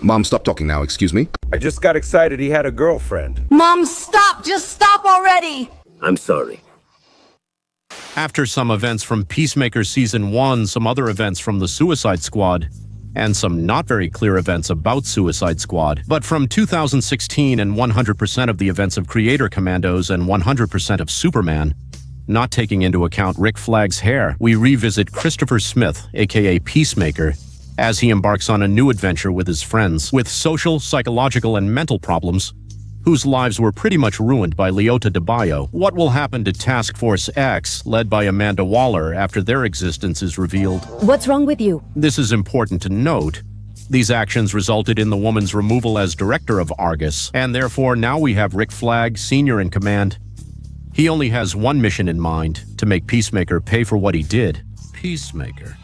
Mom, stop talking now, excuse me. I just got excited he had a girlfriend. Mom, stop! Just stop already! I'm sorry. After some events from Peacemaker Season 1, some other events from the Suicide Squad, and some not very clear events about Suicide Squad, but from 2016 and 100% of the events of Creator Commandos and 100% of Superman, not taking into account Rick Flag's hair, we revisit Christopher Smith, aka Peacemaker, as he embarks on a new adventure with his friends, with social, psychological, and mental problems, whose lives were pretty much ruined by Liotta DeBaio. What will happen to Task Force X, led by Amanda Waller, after their existence is revealed? What's wrong with you? This is important to note. These actions resulted in the woman's removal as director of Argus, and therefore now we have Rick Flag, senior in command. He only has one mission in mind, to make Peacemaker pay for what he did. Peacemaker.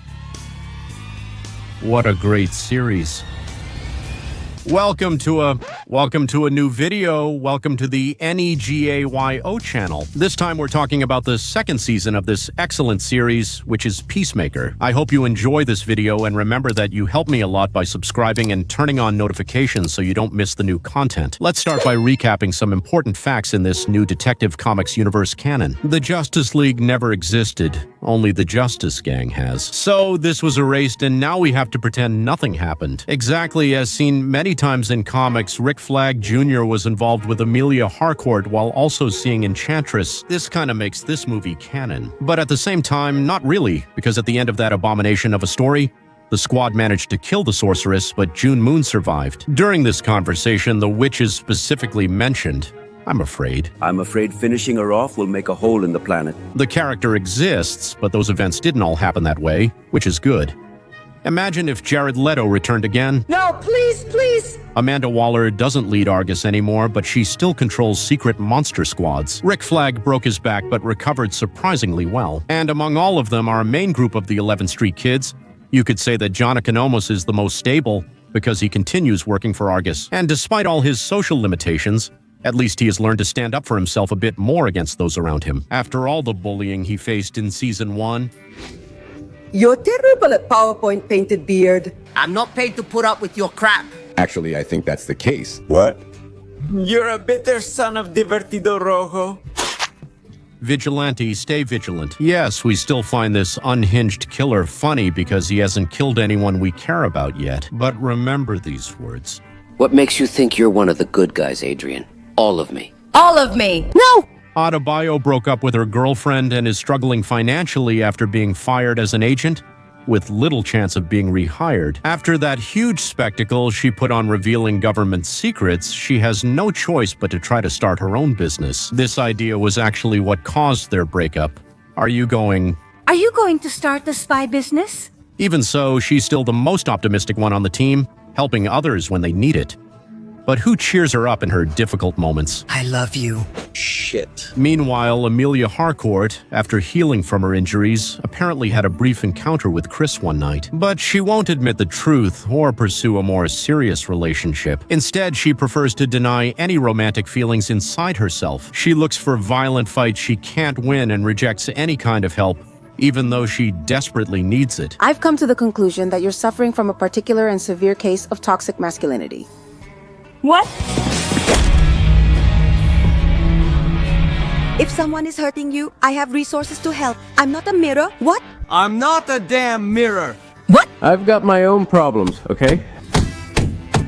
What a great series. Welcome to a new video. Welcome to the NEGAYO channel. This time we're talking about the second season of this excellent series, which is Peacemaker. I hope you enjoy this video and remember that you help me a lot by subscribing and turning on notifications so you don't miss the new content. Let's start by recapping some important facts in this new Detective Comics universe canon. The Justice League never existed. Only the Justice Gang has. So this was erased and now we have to pretend nothing happened. Exactly as seen many times in comics, Rick Flag Jr. was involved with Amelia Harcourt while also seeing Enchantress. This kind of makes this movie canon. But at the same time, not really, because at the end of that abomination of a story, the squad managed to kill the sorceress, but June Moon survived. During this conversation, the witch is specifically mentioned. I'm afraid finishing her off will make a hole in the planet. the character exists, but those events didn't all happen that way, which is good. Imagine if Jared Leto returned again. No, please, please! Amanda Waller doesn't lead Argus anymore, but she still controls secret monster squads. Rick Flag broke his back but recovered surprisingly well. And among all of them, our main group of the 11th Street Kids, you could say that John Economos is the most stable because he continues working for Argus. And despite all his social limitations, at least he has learned to stand up for himself a bit more against those around him. After all the bullying he faced in Season 1, You're terrible at PowerPoint, painted beard. I'm not paid to put up with your crap. Actually, I think that's the case. What? You're a bitter son of Divertido Rojo. Vigilante, stay vigilant. Yes, we still find this unhinged killer funny because he hasn't killed anyone we care about yet. But remember these words. What makes you think you're one of the good guys, Adrian? All of me. All of me! No! Adebayo broke up with her girlfriend and is struggling financially after being fired as an agent, with little chance of being rehired. After that huge spectacle she put on revealing government secrets, she has no choice but to try to start her own business. This idea was actually what caused their breakup. Are you going to start the spy business? Even so, she's still the most optimistic one on the team, helping others when they need it. But who cheers her up in her difficult moments? I love you. Shit. Meanwhile, Amelia Harcourt, after healing from her injuries, apparently had a brief encounter with Chris one night. But she won't admit the truth or pursue a more serious relationship. Instead, she prefers to deny any romantic feelings inside herself. She looks for violent fights she can't win and rejects any kind of help, even though she desperately needs it. I've come to the conclusion that you're suffering from a particular and severe case of toxic masculinity. What? If someone is hurting you, I have resources to help. I'm not a mirror. What? I'm not a damn mirror. I've got my own problems, okay?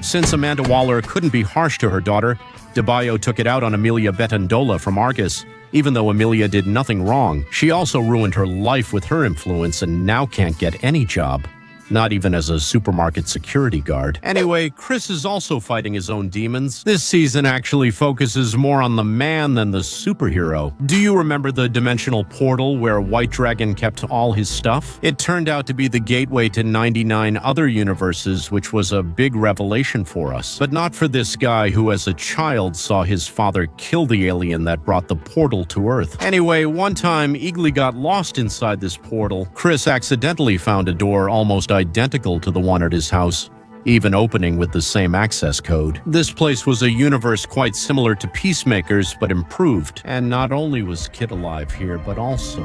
Since Amanda Waller couldn't be harsh to her daughter, DeBaio took it out on Amelia Betandola from Argus. Even though Amelia did nothing wrong, she also ruined her life with her influence and now can't get any job. Not even as a supermarket security guard. Anyway, Chris is also fighting his own demons. This season actually focuses more on the man than the superhero. Do you remember the dimensional portal where White Dragon kept all his stuff? It turned out to be the gateway to 99 other universes, which was a big revelation for us. But not for this guy who as a child saw his father kill the alien that brought the portal to Earth. Anyway, one time, Eagly got lost inside this portal. Chris accidentally found a door almost identical to the one at his house, even opening with the same access code. This place was a universe quite similar to Peacemaker's, but improved. And not only was Kid alive here, but also...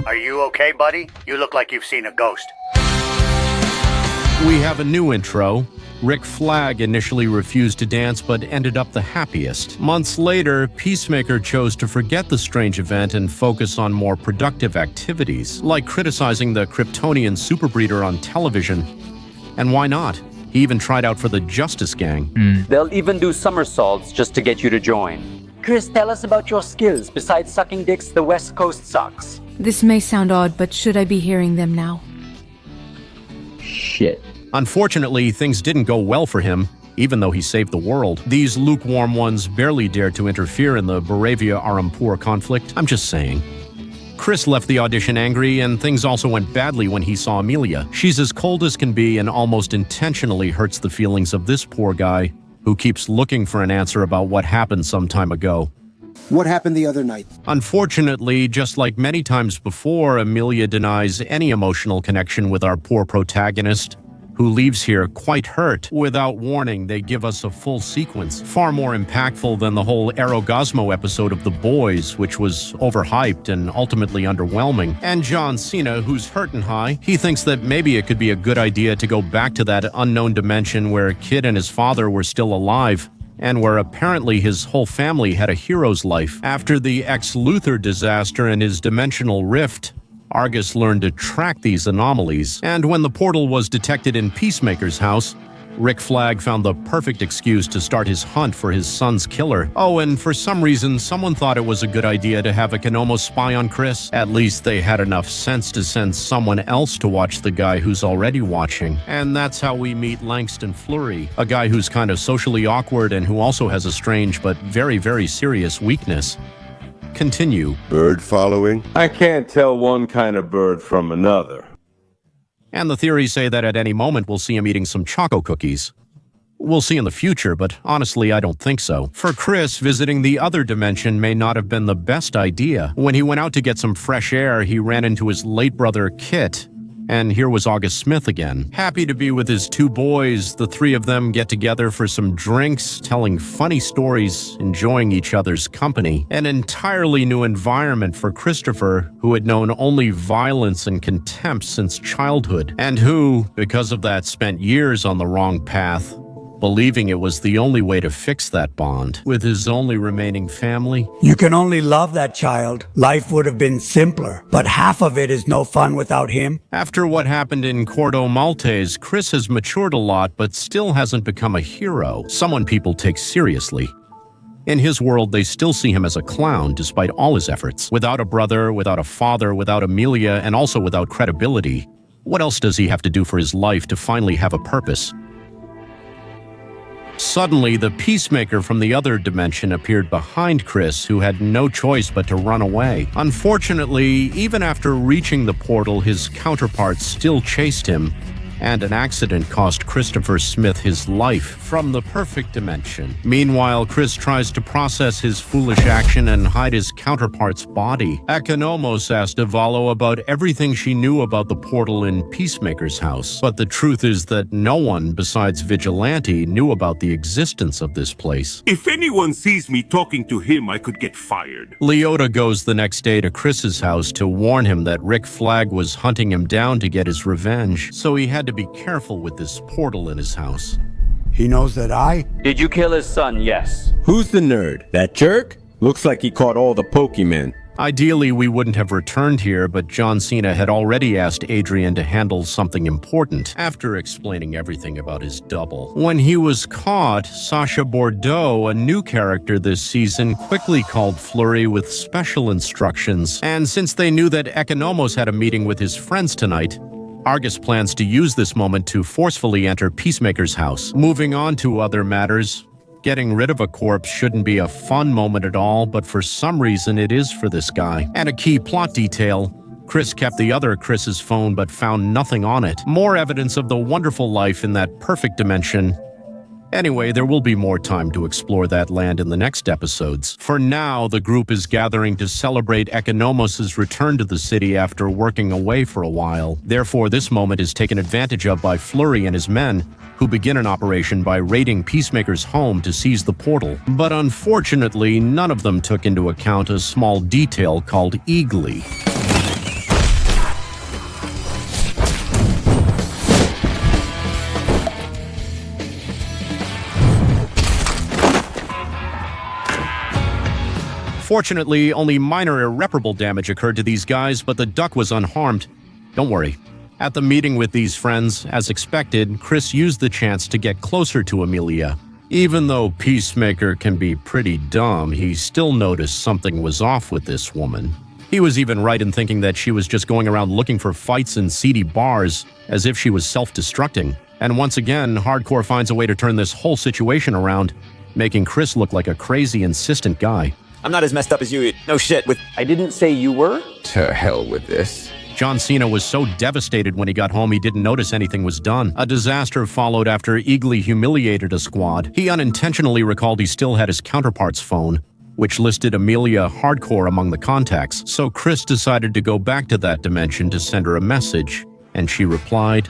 Are you okay, buddy? You look like you've seen a ghost. We have a new intro. Rick Flag initially refused to dance but ended up the happiest. Months later, Peacemaker chose to forget the strange event and focus on more productive activities, like criticizing the Kryptonian superbreeder on television. And why not? He even tried out for the Justice Gang. They'll even do somersaults just to get you to join. Chris, tell us about your skills besides sucking dicks the West Coast sucks. This may sound odd, but should I be hearing them now? Shit. Unfortunately, things didn't go well for him, even though he saved the world. These lukewarm ones barely dared to interfere in the Baravia-Arampur conflict. I'm just saying. Chris left the audition angry, and things also went badly when he saw Amelia. She's as cold as can be and almost intentionally hurts the feelings of this poor guy, who keeps looking for an answer about what happened some time ago. What happened the other night? Unfortunately, just like many times before, Amelia denies any emotional connection with our poor protagonist, who leaves here quite hurt. Without warning, they give us a full sequence, far more impactful than the whole Aerogosmo episode of The Boys, which was overhyped and ultimately underwhelming. And John Cena, who's hurtin' high, he thinks that maybe it could be a good idea to go back to that unknown dimension where Kid and his father were still alive, and where apparently his whole family had a hero's life. After the ex-Luthor disaster and his dimensional rift, Argus learned to track these anomalies, and when the portal was detected in Peacemaker's house, Rick Flag found the perfect excuse to start his hunt for his son's killer. Oh, and for some reason, someone thought it was a good idea to have Economos spy on Chris. At least they had enough sense to send someone else to watch the guy who's already watching. And that's how we meet Langston Fleury, a guy who's kind of socially awkward and who also has a strange but very, very serious weakness. Continue. Bird following? I can't tell one kind of bird from another. And the theories say that at any moment we'll see him eating some Choco cookies. We'll see in the future, but honestly, I don't think so. For Chris, visiting the other dimension may not have been the best idea. When he went out to get some fresh air, he ran into his late brother, Kit. And here was August Smith again. Happy to be with his two boys, the three of them get together for some drinks, telling funny stories, enjoying each other's company. An entirely new environment for Christopher, who had known only violence and contempt since childhood, and who, because of that, spent years on the wrong path, believing it was the only way to fix that bond with his only remaining family. You can only love that child. Life would have been simpler, but half of it is no fun without him. After what happened in Cordo Maltese, Chris has matured a lot, but still hasn't become a hero, someone people take seriously. In his world, they still see him as a clown despite all his efforts. Without a brother, without a father, without Amelia, and also without credibility, what else does he have to do for his life to finally have a purpose? Suddenly, the Peacemaker from the other dimension appeared behind Chris, who had no choice but to run away. Unfortunately, even after reaching the portal, his counterparts still chased him, and an accident cost Christopher Smith his life from the perfect dimension. Meanwhile, Chris tries to process his foolish action and hide his counterpart's body. Economos asked Ivalo about everything she knew about the portal in Peacemaker's house, but the truth is that no one besides Vigilante knew about the existence of this place. If anyone sees me talking to him, I could get fired. Leota goes the next day to Chris's house to warn him that Rick Flag was hunting him down to get his revenge, so he had to be careful with this portal in his house. He knows that I... Did you kill his son? Yes. Who's the nerd? That jerk? Looks like he caught all the Pokemon. Ideally, we wouldn't have returned here, but John Cena had already asked Adrian to handle something important after explaining everything about his double. When he was caught, Sasha Bordeaux, a new character this season, quickly called Fleury with special instructions. And since they knew that Economos had a meeting with his friends tonight, Argus plans to use this moment to forcefully enter Peacemaker's house. Moving on to other matters, getting rid of a corpse shouldn't be a fun moment at all, but for some reason it is for this guy. And a key plot detail, Chris kept the other Chris's phone but found nothing on it. More evidence of the wonderful life in that perfect dimension. Anyway, there will be more time to explore that land in the next episodes. For now, the group is gathering to celebrate Economos' return to the city after working away for a while. Therefore, this moment is taken advantage of by Fleury and his men, who begin an operation by raiding Peacemaker's home to seize the portal. But unfortunately, none of them took into account a small detail called Eagly. Fortunately, only minor irreparable damage occurred to these guys, but the duck was unharmed. Don't worry. At the meeting with these friends, as expected, Chris used the chance to get closer to Amelia. Even though Peacemaker can be pretty dumb, he still noticed something was off with this woman. He was even right in thinking that she was just going around looking for fights in seedy bars, as if she was self-destructing. And once again, Hardcore finds a way to turn this whole situation around, making Chris look like a crazy, insistent guy. I'm not as messed up as you. No shit. I didn't say you were. To hell with this. John Cena was so devastated when he got home he didn't notice anything was done. A disaster followed after Eagly humiliated a squad. He unintentionally recalled he still had his counterpart's phone, which listed Amelia Hardcore among the contacts, so Chris decided to go back to that dimension to send her a message, and she replied.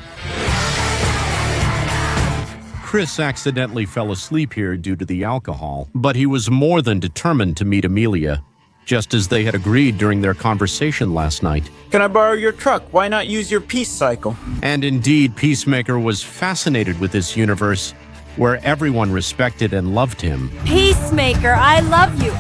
Chris accidentally fell asleep here due to the alcohol, but he was more than determined to meet Amelia, just as they had agreed during their conversation last night. Can I borrow your truck? Why not use your peace cycle? And indeed, Peacemaker was fascinated with this universe where everyone respected and loved him. Peacemaker, I love you.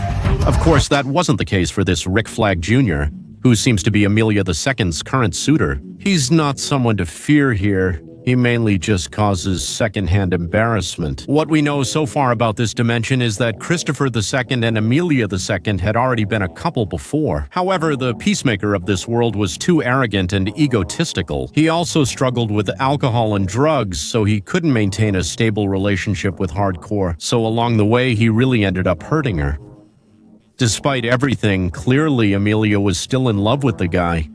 Of course, that wasn't the case for this Rick Flag Jr., who seems to be Amelia II's current suitor. He's not someone to fear here. He mainly just causes secondhand embarrassment. What we know so far about this dimension is that Christopher II and Amelia II had already been a couple before. However, the Peacemaker of this world was too arrogant and egotistical. He also struggled with alcohol and drugs, so he couldn't maintain a stable relationship with Hardcore. So along the way, he really ended up hurting her. Despite everything, clearly Amelia was still in love with the guy.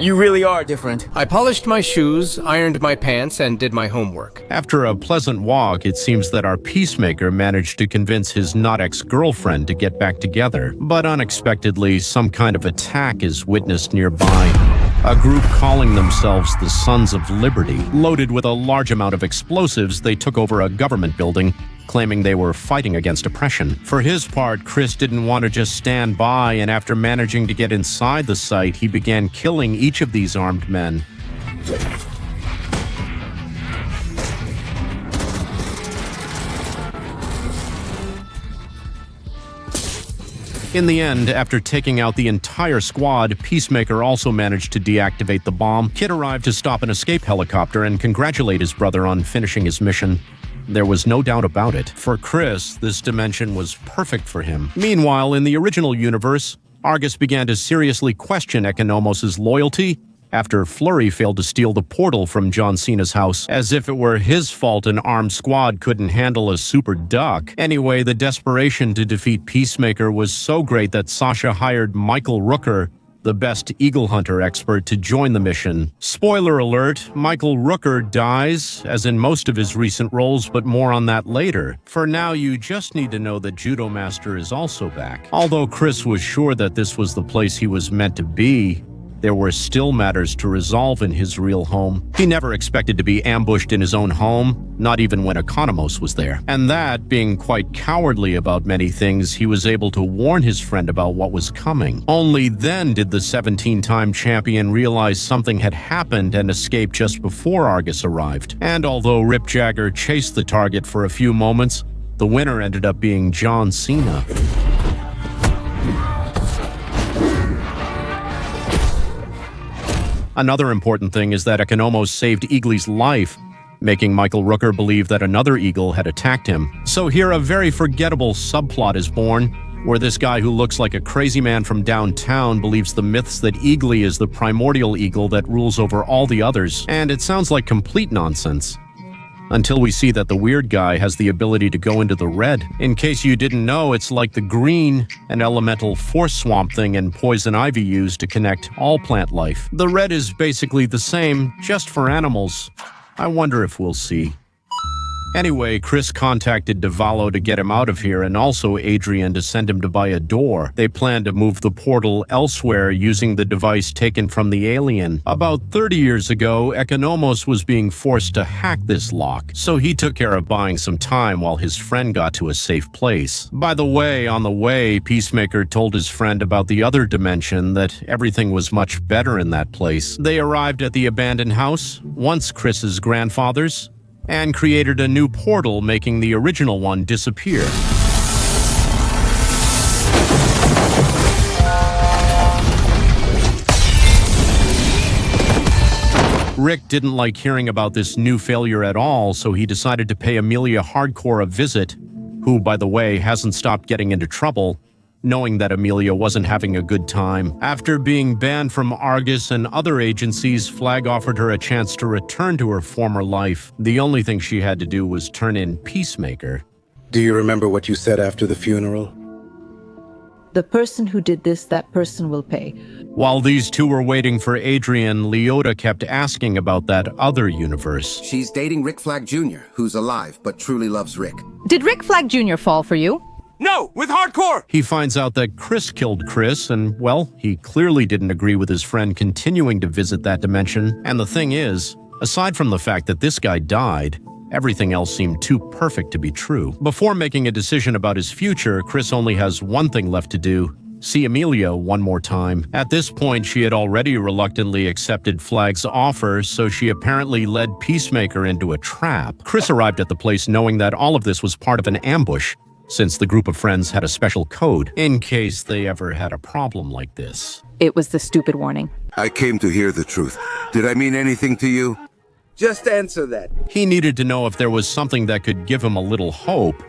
You really are different. I polished my shoes, ironed my pants, and did my homework. After a pleasant walk, it seems that our Peacemaker managed to convince his not-ex-girlfriend to get back together. But unexpectedly, some kind of attack is witnessed nearby. A group calling themselves the Sons of Liberty, loaded with a large amount of explosives, they took over a government building, claiming they were fighting against oppression. For his part, Chris didn't want to just stand by, and after managing to get inside the site, he began killing each of these armed men. In the end, after taking out the entire squad, Peacemaker also managed to deactivate the bomb. Kid arrived to stop an escape helicopter and congratulate his brother on finishing his mission. There was no doubt about it. For Chris, this dimension was perfect for him. Meanwhile, in the original universe, Argus began to seriously question Economos' loyalty after Flurry failed to steal the portal from John Cena's house, as if it were his fault an armed squad couldn't handle a super duck. Anyway, the desperation to defeat Peacemaker was so great that Sasha hired Michael Rooker, the best eagle hunter expert, to join the mission. Spoiler alert, Michael Rooker dies, as in most of his recent roles, but more on that later. For now, you just need to know that Judo Master is also back. Although Chris was sure that this was the place he was meant to be, there were still matters to resolve in his real home. He never expected to be ambushed in his own home, not even when Economos was there. And that, being quite cowardly about many things, he was able to warn his friend about what was coming. Only then did the 17-time champion realize something had happened and escape just before Argus arrived. And although Rip Jagger chased the target for a few moments, the winner ended up being John Cena. Another important thing is that Economos saved Eagly's life, making Michael Rooker believe that another eagle had attacked him. So here a very forgettable subplot is born, where this guy who looks like a crazy man from downtown believes the myths that Eagly is the primordial eagle that rules over all the others, and it sounds like complete nonsense. Until we see that the weird guy has the ability to go into the red. In case you didn't know, it's like the green, an elemental force swamp thing and poison ivy used to connect all plant life. The red is basically the same, just for animals. I wonder if we'll see. Anyway, Chris contacted Devalo to get him out of here, and also Adrian to send him to buy a door. They plan to move the portal elsewhere using the device taken from the alien. About 30 years ago, Economos was being forced to hack this lock, so he took care of buying some time while his friend got to a safe place. By the way, on the way, Peacemaker told his friend about the other dimension, that everything was much better in that place. They arrived at the abandoned house, once Chris's grandfather's, and created a new portal, making the original one disappear. Rick didn't like hearing about this new failure at all, so he decided to pay Amelia Hardcore a visit, who, by the way, hasn't stopped getting into trouble, knowing that Amelia wasn't having a good time. After being banned from Argus and other agencies, Flag offered her a chance to return to her former life. The only thing she had to do was turn in Peacemaker. Do you remember what you said after the funeral? The person who did this, that person will pay. While these two were waiting for Adrian, Leota kept asking about that other universe. She's dating Rick Flag Jr., who's alive, but truly loves Rick. Did Rick Flag Jr. fall for you? No, with Hardcore! He finds out that Chris killed Chris, and, well, he clearly didn't agree with his friend continuing to visit that dimension. And the thing is, aside from the fact that this guy died, everything else seemed too perfect to be true. Before making a decision about his future, Chris only has one thing left to do: see Amelia one more time. At this point, she had already reluctantly accepted Flag's offer, so she apparently led Peacemaker into a trap. Chris arrived at the place knowing that all of this was part of an ambush, since the group of friends had a special code, in case they ever had a problem like this. It was the stupid warning. I came to hear the truth. Did I mean anything to you? Just answer that. He needed to know if there was something that could give him a little hope,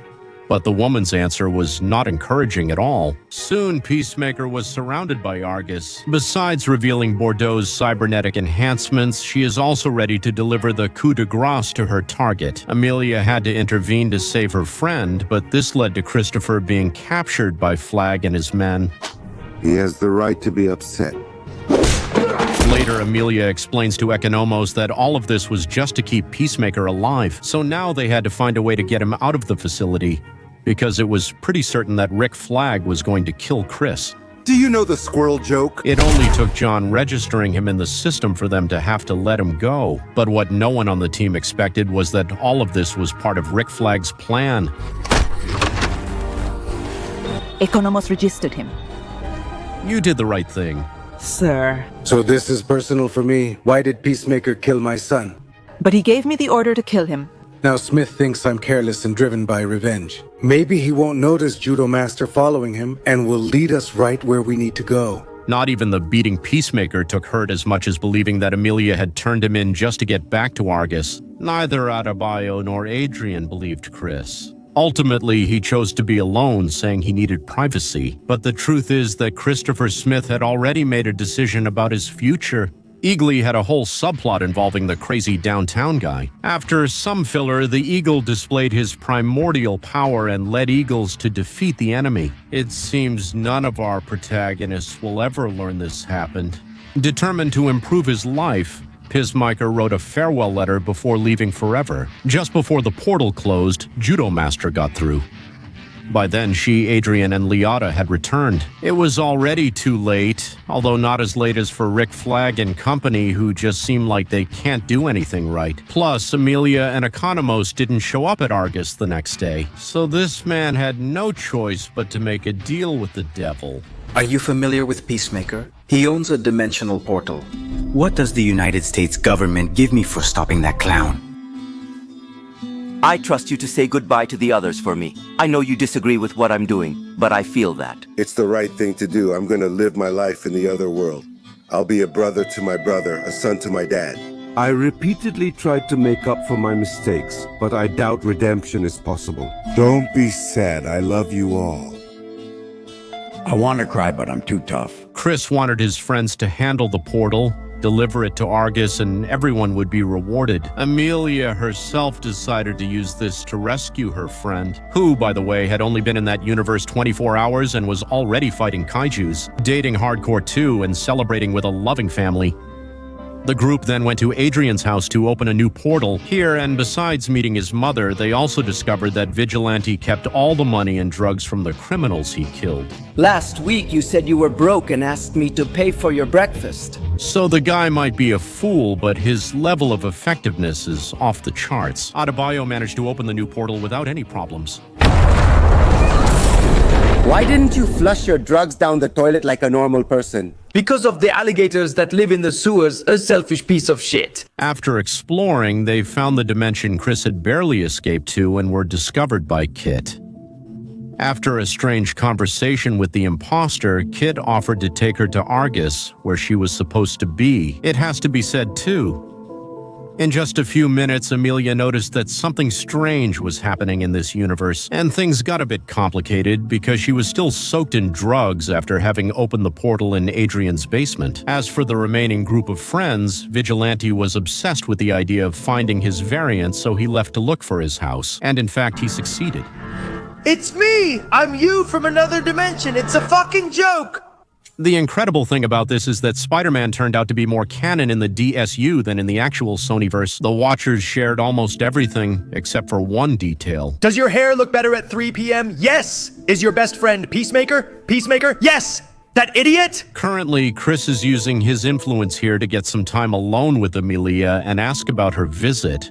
but the woman's answer was not encouraging at all. Soon, Peacemaker was surrounded by Argus. Besides revealing Bordeaux's cybernetic enhancements, she is also ready to deliver the coup de grace to her target. Amelia had to intervene to save her friend, but this led to Christopher being captured by Flag and his men. He has the right to be upset. Later, Amelia explains to Economos that all of this was just to keep Peacemaker alive, so now they had to find a way to get him out of the facility, because it was pretty certain that Rick Flag was going to kill Chris. Do you know the squirrel joke? It only took John registering him in the system for them to have to let him go. But what no one on the team expected was that all of this was part of Rick Flag's plan. Economos registered him. You did the right thing. Sir. So this is personal for me. Why did Peacemaker kill my son? But he gave me the order to kill him. Now Smith thinks I'm careless and driven by revenge. Maybe he won't notice Judo Master following him and will lead us right where we need to go. Not even the beating Peacemaker took hurt as much as believing that Amelia had turned him in just to get back to Argus. Neither Adebayo nor Adrian believed Chris. Ultimately, he chose to be alone, saying he needed privacy. But the truth is that Christopher Smith had already made a decision about his future. Eagly had a whole subplot involving the crazy downtown guy. After some filler, the Eagle displayed his primordial power and led Eagles to defeat the enemy. It seems none of our protagonists will ever learn this happened. Determined to improve his life, Peacemaker wrote a farewell letter before leaving forever. Just before the portal closed, Judo Master got through. By then, she, Adrian, and Leota had returned. It was already too late, although not as late as for Rick Flag and company, who just seem like they can't do anything right. Plus, Amelia and Economos didn't show up at Argus the next day, so this man had no choice but to make a deal with the devil. Are you familiar with Peacemaker? He owns a dimensional portal. What does the United States government give me for stopping that clown? I trust you to say goodbye to the others for me. I know you disagree with what I'm doing, but I feel that. It's the right thing to do. I'm gonna live my life in the other world. I'll be a brother to my brother, a son to my dad. I repeatedly tried to make up for my mistakes, but I doubt redemption is possible. Don't be sad. I love you all. I want to cry, but I'm too tough. Chris wanted his friends to handle the portal, deliver it to Argus, and everyone would be rewarded. Amelia herself decided to use this to rescue her friend, who, by the way, had only been in that universe 24 hours and was already fighting kaijus, dating Hardcore 2, and celebrating with a loving family. The group then went to Adrian's house to open a new portal. Here, and besides meeting his mother, they also discovered that Vigilante kept all the money and drugs from the criminals he killed. Last week you said you were broke and asked me to pay for your breakfast. So the guy might be a fool, but his level of effectiveness is off the charts. Adebayo managed to open the new portal without any problems. Why didn't you flush your drugs down the toilet like a normal person? Because of the alligators that live in the sewers, a selfish piece of shit. After exploring, they found the dimension Chris had barely escaped to and were discovered by Kit. After a strange conversation with the imposter, Kit offered to take her to Argus, where she was supposed to be. It has to be said, too, In just a few minutes, Amelia noticed that something strange was happening in this universe, and things got a bit complicated because she was still soaked in drugs after having opened the portal in Adrian's basement. As for the remaining group of friends, Vigilante was obsessed with the idea of finding his variant, so he left to look for his house, and in fact, he succeeded. It's me! I'm you from another dimension! It's a fucking joke! The incredible thing about this is that Spider-Man turned out to be more canon in the DSU than in the actual Sonyverse. The Watchers shared almost everything, except for one detail. Does your hair look better at 3 p.m.? Yes! Is your best friend Peacemaker? Peacemaker? Yes! That idiot? Currently, Chris is using his influence here to get some time alone with Amelia and ask about her visit.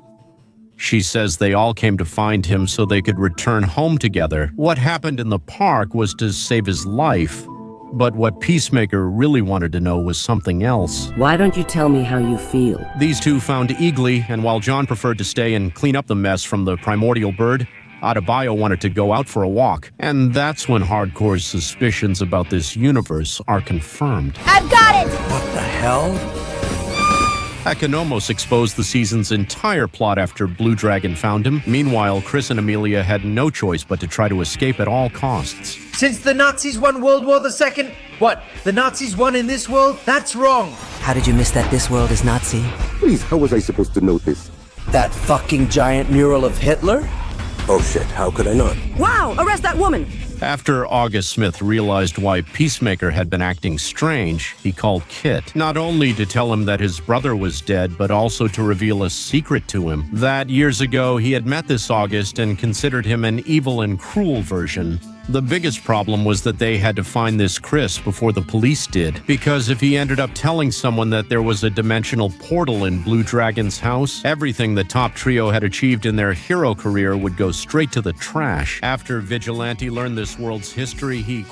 She says they all came to find him so they could return home together. What happened in the park was to save his life. But what Peacemaker really wanted to know was something else. Why don't you tell me how you feel? These two found Eagly, and while John preferred to stay and clean up the mess from the primordial bird, Adebayo wanted to go out for a walk. And that's when Hardcore's suspicions about this universe are confirmed. I've got it! What the hell? Economos exposed the season's entire plot after Blue Dragon found him. Meanwhile, Chris and Amelia had no choice but to try to escape at all costs. Since the Nazis won World War II, what? The Nazis won in this world? That's wrong! How did you miss that this world is Nazi? Please, how was I supposed to know this? That fucking giant mural of Hitler? Oh shit, how could I not? Wow! Arrest that woman! After August Smith realized why Peacemaker had been acting strange, he called Kit, not only to tell him that his brother was dead, but also to reveal a secret to him. That years ago he had met this August and considered him an evil and cruel version. The biggest problem was that they had to find this Chris before the police did, because if he ended up telling someone that there was a dimensional portal in Blue Dragon's house, everything the top trio had achieved in their hero career would go straight to the trash. After Vigilante learned this world's history, he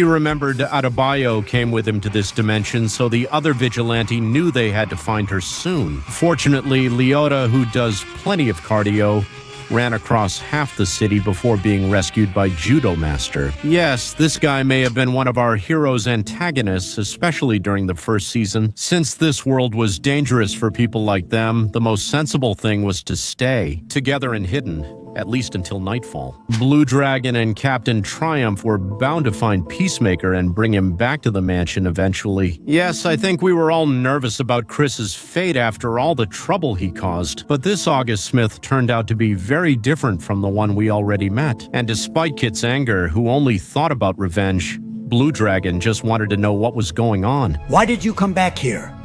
remembered Adebayo came with him to this dimension, so the other Vigilante knew they had to find her soon. Fortunately, Leota, who does plenty of cardio, ran across half the city before being rescued by Judo Master. Yes, this guy may have been one of our hero's antagonists, especially during the first season. Since this world was dangerous for people like them, the most sensible thing was to stay together and hidden, at least until nightfall. Blue Dragon and Captain Triumph were bound to find Peacemaker and bring him back to the mansion eventually. Yes, I think we were all nervous about Chris's fate after all the trouble he caused, but this August Smith turned out to be very different from the one we already met. And despite Kit's anger, who only thought about revenge, Blue Dragon just wanted to know what was going on. Why did you come back here?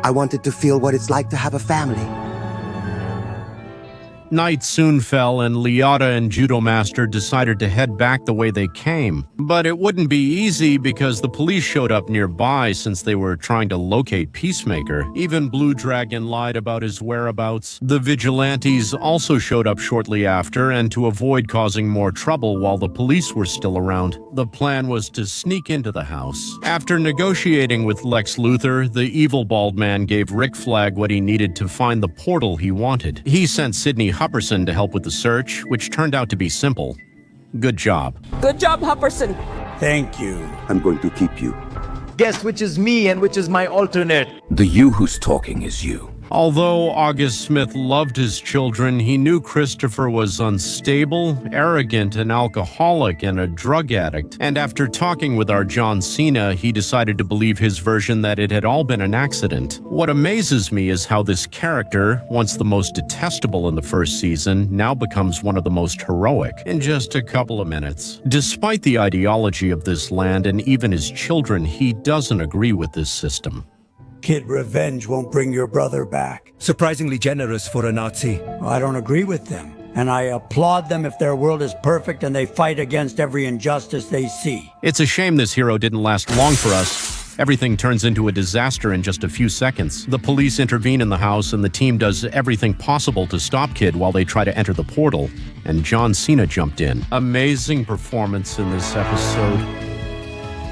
I wanted to feel what it's like to have a family. Night soon fell, and Leota and Judo Master decided to head back the way they came. But it wouldn't be easy because the police showed up nearby since they were trying to locate Peacemaker. Even Blue Dragon lied about his whereabouts. The Vigilantes also showed up shortly after, and to avoid causing more trouble while the police were still around, the plan was to sneak into the house. After negotiating with Lex Luthor, the evil bald man gave Rick Flag what he needed to find the portal he wanted. He sent Sidney Hupperson to help with the search, which turned out to be simple. Good job. Good job, Hupperson. Thank you. I'm going to keep you. Guess which is me and which is my alternate. The you who's talking is you. Although August Smith loved his children, he knew Christopher was unstable, arrogant, an alcoholic, and a drug addict. And after talking with our John Cena, he decided to believe his version that it had all been an accident. What amazes me is how this character, once the most detestable in the first season, now becomes one of the most heroic in just a couple of minutes. Despite the ideology of this land and even his children, he doesn't agree with this system. Kid, revenge won't bring your brother back. Surprisingly generous for a Nazi. I don't agree with them, and I applaud them if their world is perfect and they fight against every injustice they see. It's a shame this hero didn't last long for us. Everything turns into a disaster in just a few seconds. The police intervene in the house, and the team does everything possible to stop Kid while they try to enter the portal. And John Cena jumped in. Amazing performance in this episode.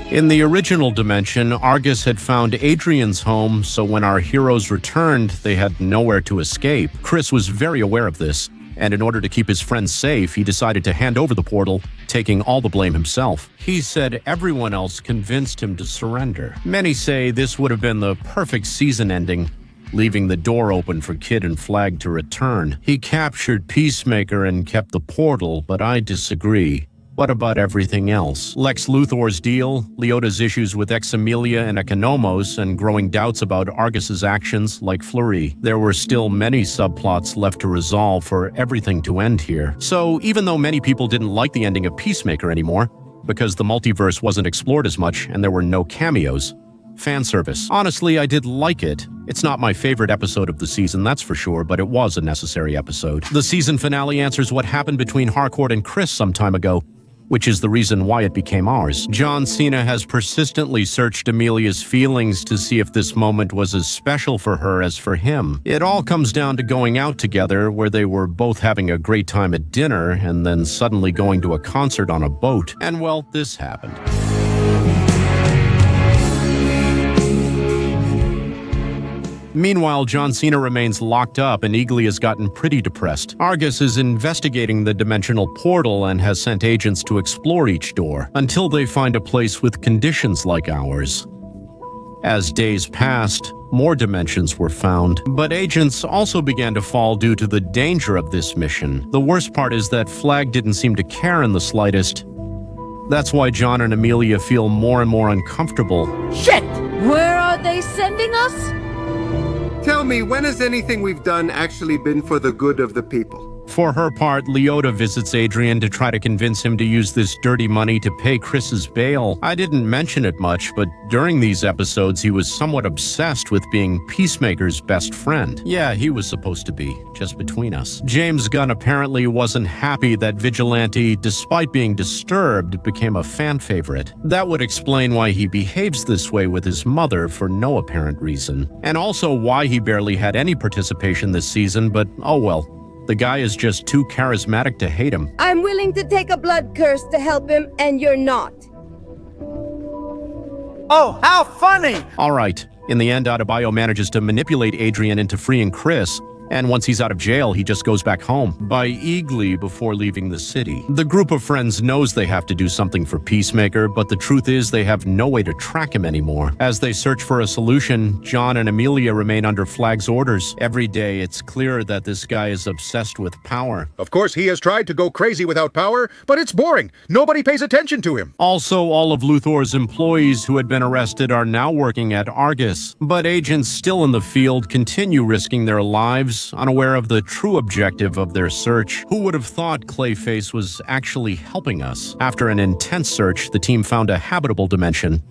In the original dimension, Argus had found Adrian's home, so when our heroes returned, they had nowhere to escape. Chris was very aware of this, and in order to keep his friends safe, he decided to hand over the portal, taking all the blame himself. He said everyone else convinced him to surrender. Many say this would have been the perfect season ending, leaving the door open for Kid and Flag to return. He captured Peacemaker and kept the portal, but I disagree. What about everything else? Lex Luthor's deal, Leota's issues with Ex-Amelia and Economos, and growing doubts about Argus's actions like Fleury. There were still many subplots left to resolve for everything to end here. So even though many people didn't like the ending of Peacemaker anymore, because the multiverse wasn't explored as much and there were no cameos, fan service. Honestly, I did like it. It's not my favorite episode of the season, that's for sure, but it was a necessary episode. The season finale answers what happened between Harcourt and Chris some time ago, which is the reason why it became ours. John Cena has persistently searched Amelia's feelings to see if this moment was as special for her as for him. It all comes down to going out together, where they were both having a great time at dinner and then suddenly going to a concert on a boat. And well, this happened. Meanwhile, John Cena remains locked up and Eagly has gotten pretty depressed. Argus is investigating the dimensional portal and has sent agents to explore each door until they find a place with conditions like ours. As days passed, more dimensions were found, but agents also began to fall due to the danger of this mission. The worst part is that Flag didn't seem to care in the slightest. That's why John and Amelia feel more and more uncomfortable. Shit! Where are they sending us? Tell me, when has anything we've done actually been for the good of the people? For her part, Leota visits Adrian to try to convince him to use this dirty money to pay Chris's bail. I didn't mention it much, but during these episodes, he was somewhat obsessed with being Peacemaker's best friend. Yeah, he was supposed to be, just between us. James Gunn apparently wasn't happy that Vigilante, despite being disturbed, became a fan favorite. That would explain why he behaves this way with his mother for no apparent reason. And also why he barely had any participation this season, but oh well. The guy is just too charismatic to hate him. I'm willing to take a blood curse to help him, and you're not. Oh, how funny! All right. In the end, Adebayo manages to manipulate Adrian into freeing Chris, and once he's out of jail, he just goes back home, by Eagly before leaving the city. The group of friends knows they have to do something for Peacemaker, but the truth is they have no way to track him anymore. As they search for a solution, John and Amelia remain under Flag's orders. Every day, it's clear that this guy is obsessed with power. Of course, he has tried to go crazy without power, but it's boring. Nobody pays attention to him. Also, all of Luthor's employees who had been arrested are now working at Argus. But agents still in the field continue risking their lives, unaware of the true objective of their search. Who would have thought Clayface was actually helping us? After an intense search, the team found a habitable dimension.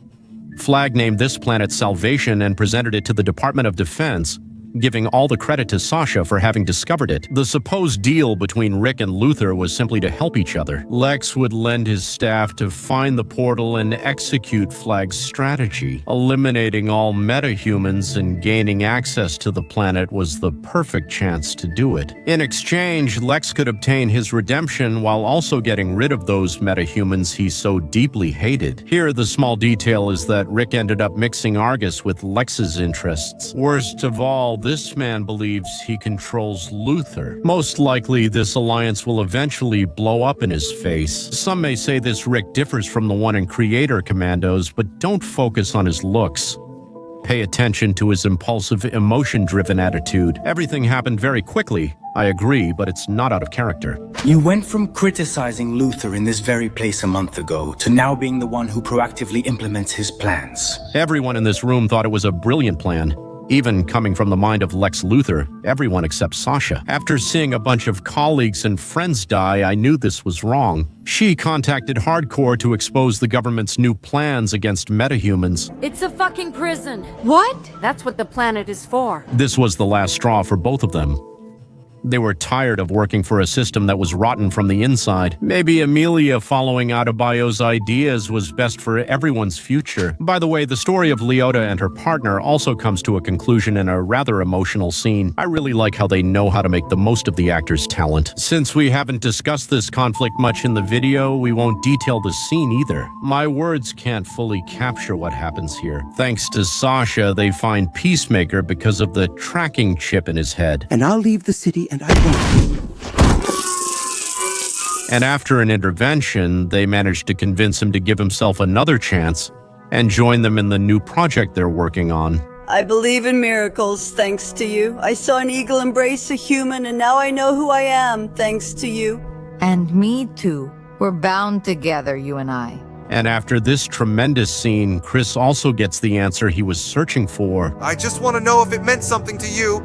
Flag named this planet Salvation and presented it to the Department of Defense, giving all the credit to Sasha for having discovered it. The supposed deal between Rick and Luthor was simply to help each other. Lex would lend his staff to find the portal and execute Flag's strategy. Eliminating all metahumans and gaining access to the planet was the perfect chance to do it. In exchange, Lex could obtain his redemption while also getting rid of those metahumans he so deeply hated. Here, the small detail is that Rick ended up mixing Argus with Lex's interests. Worst of all, this man believes he controls Luthor. Most likely, this alliance will eventually blow up in his face. Some may say this Rick differs from the one in Creator Commandos, but don't focus on his looks. Pay attention to his impulsive, emotion-driven attitude. Everything happened very quickly. I agree, but it's not out of character. You went from criticizing Luthor in this very place a month ago to now being the one who proactively implements his plans. Everyone in this room thought it was a brilliant plan. Even coming from the mind of Lex Luthor, everyone except Sasha. After seeing a bunch of colleagues and friends die, I knew this was wrong. She contacted Hardcore to expose the government's new plans against metahumans. It's a fucking prison. What? That's what the planet is for. This was the last straw for both of them. They were tired of working for a system that was rotten from the inside. Maybe Amelia following Adebayo's ideas was best for everyone's future. By the way, the story of Leota and her partner also comes to a conclusion in a rather emotional scene. I really like how they know how to make the most of the actor's talent. Since we haven't discussed this conflict much in the video, we won't detail the scene either. My words can't fully capture what happens here. Thanks to Sasha, they find Peacemaker because of the tracking chip in his head. And I'll leave the city and I won't. And after an intervention, they managed to convince him to give himself another chance and join them in the new project they're working on. I believe in miracles, thanks to you. I saw an eagle embrace a human, and now I know who I am, thanks to you. And me too. We're bound together, you and I. And after this tremendous scene, Chris also gets the answer he was searching for. I just want to know if it meant something to you.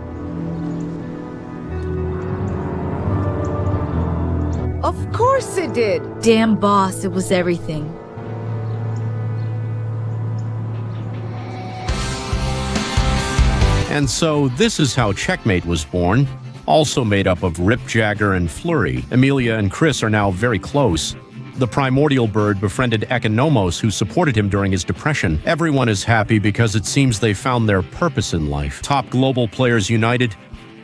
Of course it did. Damn boss, it was everything. And so this is how Checkmate was born, also made up of Rip, Jagger, and Flurry. Amelia and Chris are now very close. The primordial bird befriended Economos, who supported him during his depression. Everyone is happy because it seems they found their purpose in life. Top global players united,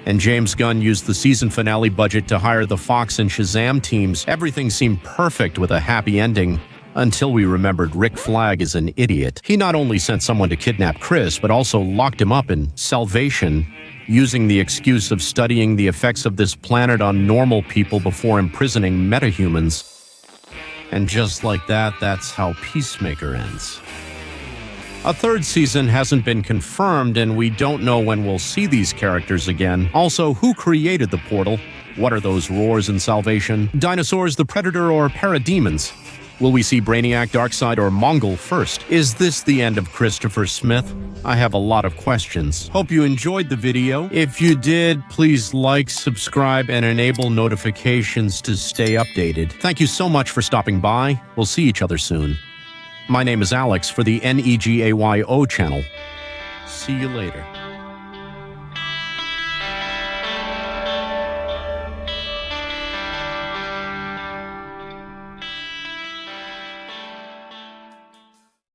and James Gunn used the season finale budget to hire the Fox and Shazam teams. Everything seemed perfect with a happy ending, until we remembered Rick Flag is an idiot. He not only sent someone to kidnap Chris, but also locked him up in Salvation, using the excuse of studying the effects of this planet on normal people before imprisoning metahumans. And just like that, that's how Peacemaker ends. A third season hasn't been confirmed, and we don't know when we'll see these characters again. Also, who created the portal? What are those roars in Salvation? Dinosaurs, the Predator, or parademons? Will we see Brainiac, Darkseid, or Mongol first? Is this the end of Christopher Smith? I have a lot of questions. Hope you enjoyed the video. If you did, please like, subscribe, and enable notifications to stay updated. Thank you so much for stopping by. We'll see each other soon. My name is Alex for the NEGAYO channel. See you later.